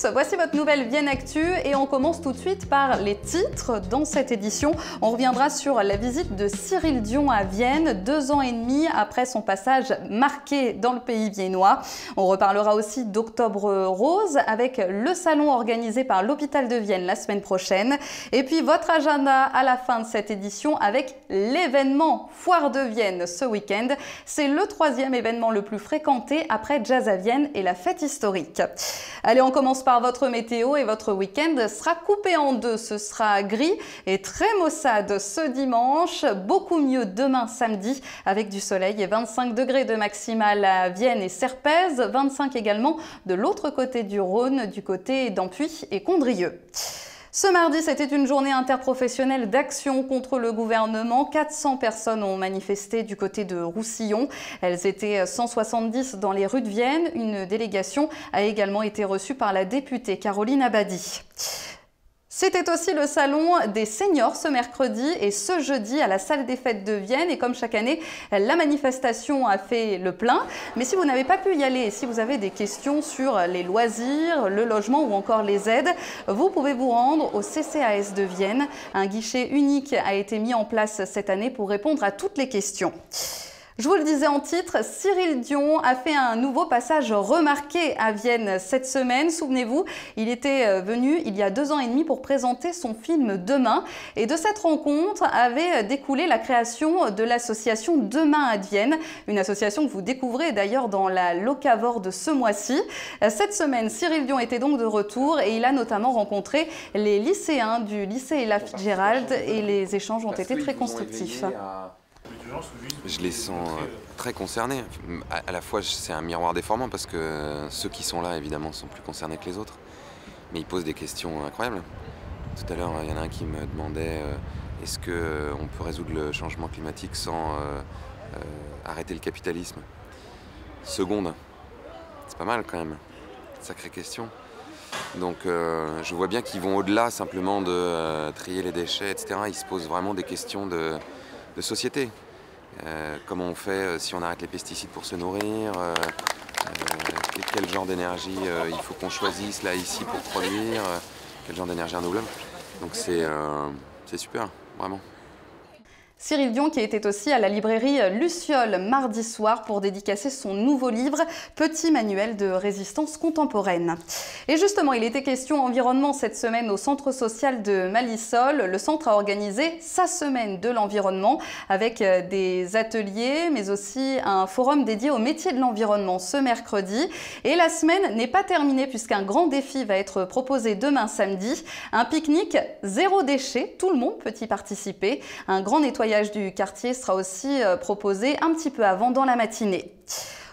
tous, voici votre nouvelle Vienne Actu et on commence tout de suite par les titres dans cette édition. On reviendra sur la visite de Cyril Dion à Vienne, 2 ans et demi après son passage marqué dans le pays viennois. On reparlera aussi d'Octobre Rose avec le salon organisé par l'hôpital de Vienne la semaine prochaine. Et puis votre agenda à la fin de cette édition avec l'événement Foire de Vienne ce week-end. C'est le 3e événement le plus fréquenté après Jazz à Vienne et la fête historique. Allez, on commence par votre météo et votre week-end sera coupé en deux. Ce sera gris et très maussade ce dimanche, beaucoup mieux demain samedi avec du soleil et 25 degrés de maximale à Vienne et Serpèze, 25 également de l'autre côté du Rhône, du côté d'Ampuis et Condrieu. Ce mardi, c'était une journée interprofessionnelle d'action contre le gouvernement. 400 personnes ont manifesté du côté de Roussillon. Elles étaient 170 dans les rues de Vienne. Une délégation a également été reçue par la députée Caroline Abadie. C'était aussi le salon des seniors ce mercredi et ce jeudi à la salle des fêtes de Vienne. Et comme chaque année, la manifestation a fait le plein. Mais si vous n'avez pas pu y aller et si vous avez des questions sur les loisirs, le logement ou encore les aides, vous pouvez vous rendre au CCAS de Vienne. Un guichet unique a été mis en place cette année pour répondre à toutes les questions. Je vous le disais en titre, Cyril Dion a fait un nouveau passage remarqué à Vienne cette semaine. Souvenez-vous, il était venu il y a 2 ans et demi pour présenter son film Demain. Et de cette rencontre avait découlé la création de l'association Demain à Vienne, une association que vous découvrez d'ailleurs dans la Locavor de ce mois-ci. Cette semaine, Cyril Dion était donc de retour et il a notamment rencontré les lycéens du lycée Ella Fitzgerald et les échanges ont été très constructifs. Je les sens très concernés. À la fois, c'est un miroir déformant parce que ceux qui sont là, évidemment, sont plus concernés que les autres. Mais ils posent des questions incroyables. Tout à l'heure, il y en a un qui me demandait est-ce qu'on peut résoudre le changement climatique sans arrêter le capitalisme? Seconde, c'est pas mal quand même. Sacrée question. Donc je vois bien qu'ils vont au-delà simplement de trier les déchets, etc. Ils se posent vraiment des questions de société. Comment on fait si on arrête les pesticides pour se nourrir, quel genre d'énergie il faut qu'on choisisse là ici pour produire, quel genre d'énergie renouvelable. Donc c'est super, vraiment. Cyril Dion qui était aussi à la librairie Luciole mardi soir pour dédicacer son nouveau livre « Petit manuel de résistance contemporaine ». Et justement, il était question environnement cette semaine au centre social de Malissol. Le centre a organisé sa semaine de l'environnement avec des ateliers mais aussi un forum dédié au métier de l'environnement ce mercredi. Et la semaine n'est pas terminée puisqu'un grand défi va être proposé demain samedi. Un pique-nique zéro déchet, tout le monde peut y participer. Un grand nettoyage du quartier sera aussi proposé un petit peu avant dans la matinée.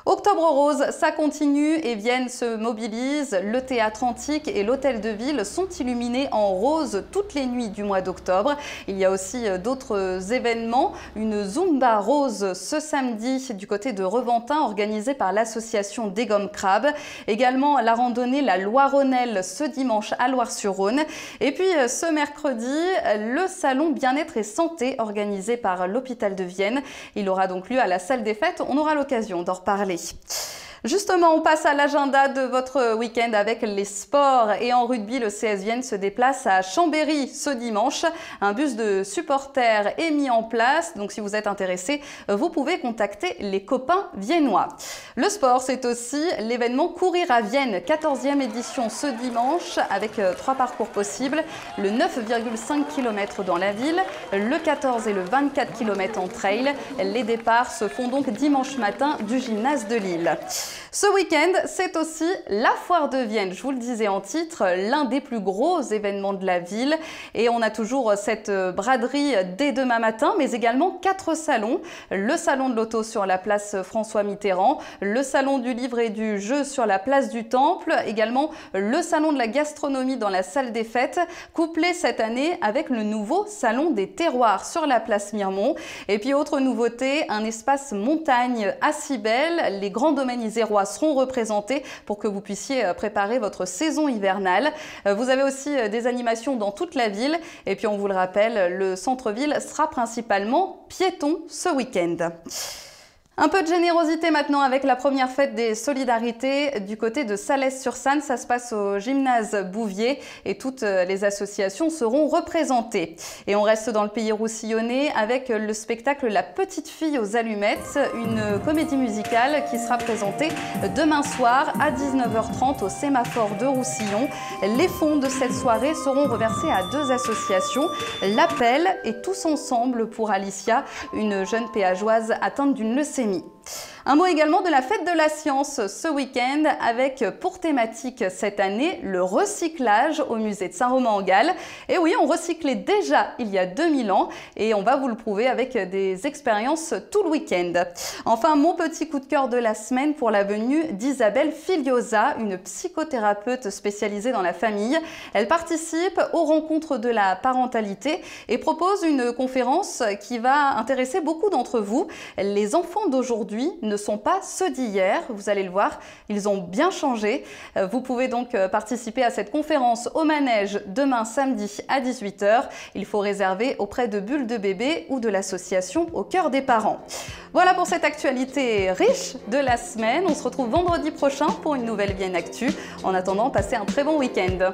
Octobre Rose, ça continue et Vienne se mobilise. Le théâtre antique et l'hôtel de ville sont illuminés en rose toutes les nuits du mois d'octobre. Il y a aussi d'autres événements. Une Zumba rose ce samedi du côté de Reventin organisée par l'association des Gommes Crabes. Également la randonnée La Loironnelle ce dimanche à Loire-sur-Rhône. Et puis ce mercredi, le salon bien-être et santé organisé par l'hôpital de Vienne. Il aura donc lieu à la salle des fêtes. On aura l'occasion d'en reparler. Justement, on passe à l'agenda de votre week-end avec les sports. Et en rugby, le CS Vienne se déplace à Chambéry ce dimanche. Un bus de supporters est mis en place. Donc si vous êtes intéressé, vous pouvez contacter les copains viennois. Le sport, c'est aussi l'événement Courir à Vienne, 14e édition ce dimanche avec 3 parcours possibles. Le 9,5 km dans la ville, le 14 et le 24 km en trail. Les départs se font donc dimanche matin du gymnase de Lille. Ce week-end, c'est aussi la Foire de Vienne. Je vous le disais en titre, l'un des plus gros événements de la ville. Et on a toujours cette braderie dès demain matin, mais également 4 salons. Le salon de l'auto sur la place François Mitterrand, le salon du livre et du jeu sur la place du Temple, également le salon de la gastronomie dans la salle des fêtes, couplé cette année avec le nouveau salon des terroirs sur la place Mirmont. Et puis autre nouveauté, un espace montagne à Cybèle. Les grands domaines isérois seront représentés pour que vous puissiez préparer votre saison hivernale. Vous avez aussi des animations dans toute la ville et puis on vous le rappelle, le centre-ville sera principalement piéton ce week-end. Un peu de générosité maintenant avec la première fête des solidarités du côté de Salles-sur-Sanne. Ça se passe au gymnase Bouvier et toutes les associations seront représentées. Et on reste dans le pays roussillonnais avec le spectacle La Petite Fille aux Allumettes, une comédie musicale qui sera présentée demain soir à 19h30 au Sémaphore de Roussillon. Les fonds de cette soirée seront reversés à 2 associations, l'Appel et Tous Ensemble pour Alicia, une jeune péageoise atteinte d'une leucémie. Un mot également de la fête de la science ce week-end avec pour thématique cette année le recyclage au musée de Saint-Romain-en-Galles. Et oui, on recyclait déjà il y a 2000 ans et on va vous le prouver avec des expériences tout le week-end. Enfin, mon petit coup de cœur de la semaine pour la venue d'Isabelle Filiosa, une psychothérapeute spécialisée dans la famille. Elle participe aux rencontres de la parentalité et propose une conférence qui va intéresser beaucoup d'entre vous. Les enfants d'aujourd'hui ne sont pas ceux d'hier, vous allez le voir, ils ont bien changé. Vous pouvez donc participer à cette conférence au manège demain samedi à 18 h. Il faut réserver auprès de Bulle de Bébé ou de l'association Au Cœur des Parents. Voilà pour cette actualité riche de la semaine. On se retrouve vendredi prochain pour une nouvelle Vienne Actu. En attendant, passez un très bon week-end.